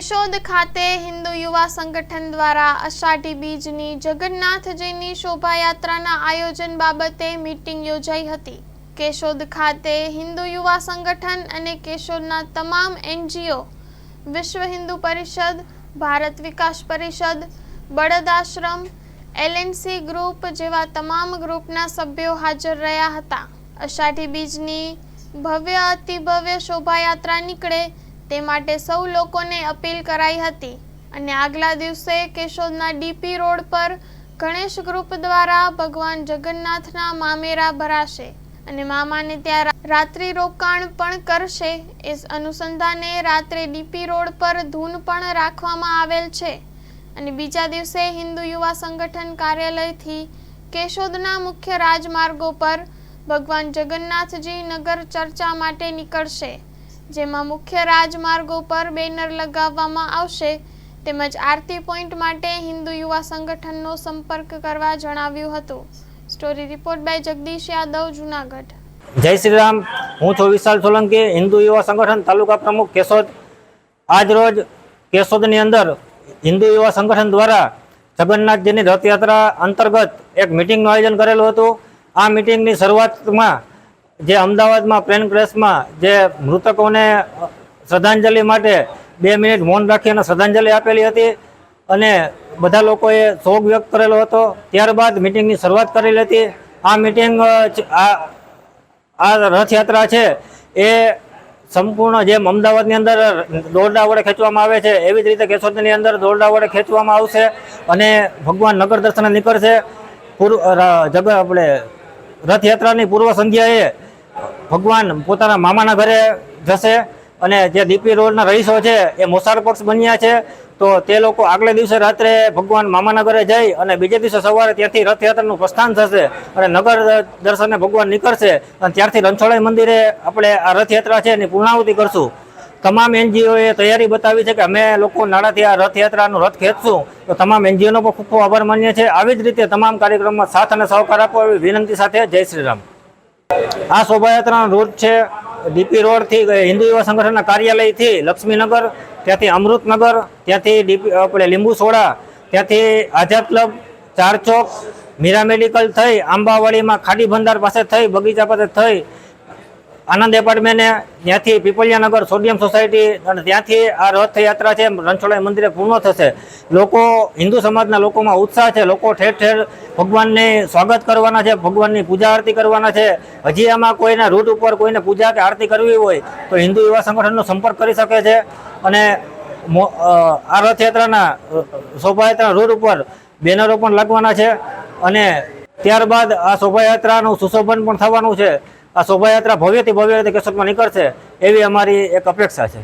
કેશોદ ખાતે હિન્દુ યુવા સંગઠન દ્વારા અષાઢી બીજની જગન્નાથજીની શોભાયાત્રાના આયોજન બાબતે મીટિંગ યોજાઈ હતી। કેશોદ ખાતે હિન્દુ યુવા સંગઠન અને કેશોદના તમામ એનજીઓ, વિશ્વ હિન્દુ પરિષદ, ભારત વિકાસ પરિષદ, બળદ આશ્રમ, એલએનસી ગ્રુપ જેવા તમામ ગ્રુપના સભ્યો હાજર રહ્યા હતા। અષાઢી બીજની ભવ્ય અતિભવ્ય શોભાયાત્રા નીકળે તે માટે સૌ લોકોને અપીલ કરાઈ હતી અને આગલા દિવસે કેશોદના ડીપી રોડ પર ગણેશ ગ્રુપ દ્વારા ભગવાન જગન્નાથના મામેરા ભરાશે અને મામાને ત્યાં રાત્રિ રોકાણ પણ કરશે। એ અનુસંધાને રાત્રે ડીપી રોડ પર ધૂન પણ રાખવામાં આવેલ છે અને બીજા દિવસે હિન્દુ યુવા સંગઠન કાર્યાલયથી કેશોદના મુખ્ય રાજમાર્ગો પર ભગવાન જગન્નાથજી નગર ચર્ચા માટે નીકળશે, જેમાં મુખ્ય રાજમાર્ગો પર બેનર લગાવવામાં આવશે તેમજ આરતી પોઈન્ટ માટે હિન્દુ યુવા સંગઠનનો સંપર્ક કરવા જણાવ્યું હતું। Story report by Jagdish Yadav, Junagadh. જય શ્રી રામ। હું છું વિશાલ સોલંકી, હિન્દુ યુવા સંગઠન તાલુકા પ્રમુખ કેશોદ। આજ રોજ કેશોદની અંદર હિન્દુ યુવા સંગઠન દ્વારા જગન્નાથજીની રથયાત્રા અંતર્ગત એક મિટિંગનું આયોજન કરેલું હતું। આ મિટિંગની શરૂઆતમાં જે અમદાવાદમાં પ્લેન ક્રેશમાં જે મૃતકોને શ્રદ્ધાંજલિ માટે 2 મિનિટ મૌન રાખી અને શ્રદ્ધાંજલિ આપેલી હતી અને બધા લોકોએ શોક વ્યક્ત કરેલો હતો। ત્યારબાદ મિટિંગની શરૂઆત કરેલી હતી। આ મિટિંગ આ રથયાત્રા છે એ સંપૂર્ણ જેમ અમદાવાદની અંદર દોરડા વડે ખેંચવામાં આવે છે એવી જ રીતે કેશોદની અંદર દોરડા વડે ખેંચવામાં આવશે અને ભગવાન નગર દર્શને નીકળશે। આપણે રથયાત્રાની પૂર્વ સંધ્યાએ ભગવાન પોતાના મામાના ઘરે જશે અને જે ડીપી રોડના રહીશો છે એ મોસાળ પક્ષ બન્યા છે, તો તે લોકો આગલે દિવસે રાત્રે ભગવાન મામાના ઘરે જઈ અને બીજે દિવસે સવારે ત્યાંથી રથયાત્રાનું પ્રસ્થાન થશે અને નગર દર્શને ભગવાન નીકળશે અને ત્યારથી રણછોડરાય મંદિરે આપણે આ રથયાત્રા છે એની પૂર્ણાહુતિ કરશું। તમામ એનજીઓએ તૈયારી બતાવી છે કે અમે લોકો નાણાંથી આ રથયાત્રાનું રથ ખેંચશું, તો તમામ એનજીઓનો પણ ખૂબ ખૂબ આભાર માનીએ છીએ। આવી જ રીતે તમામ કાર્યક્રમમાં સાથ અને સહકાર આપો એવી વિનંતી સાથે જય શ્રી રામ। આ શોભાયાત્રાનો રૂટ છે ડીપી રોડથી હિન્દુ યુવા સંગઠનના કાર્યાલયથી લક્ષ્મીનગર, ત્યાંથી અમૃતનગર, ત્યાંથી આપણે લીંબુ સોડા, ત્યાંથી આઝાદ ક્લબ, ચાર ચોક, મીરા મેડિકલ થઈ આંબાવાડીમાં ખાડી ભંડાર પાસે થઈ બગીચા પાસે થઈ આનંદ એપાર્ટમેન્ટ, ત્યાંથી પીપલિયાનગર સોડિયમ સોસાયટી અને ત્યાંથી આ રથયાત્રા છે રણછોડરાય મંદિરે પૂર્ણ થશે। લોકો, હિન્દુ સમાજના લોકોમાં ઉત્સાહ છે, લોકો ઠેર ઠેર ભગવાનને સ્વાગત કરવાના છે, ભગવાનની પૂજા આરતી કરવાના છે। હજી આમાં કોઈના રૂટ ઉપર કોઈને પૂજા કે આરતી કરવી હોય તો હિન્દુ યુવા સંગઠનનો સંપર્ક કરી શકે છે અને આ રથયાત્રાના શોભાયાત્રા રૂટ ઉપર બેનરો પણ લાગવાના છે અને ત્યારબાદ આ શોભાયાત્રાનું સુશોભન પણ થવાનું છે। આ શોભાયાત્રા ભવ્યથી ભવ્ય રીતે કેશોદમાં નીકળશે એવી અમારી એક અપેક્ષા છે।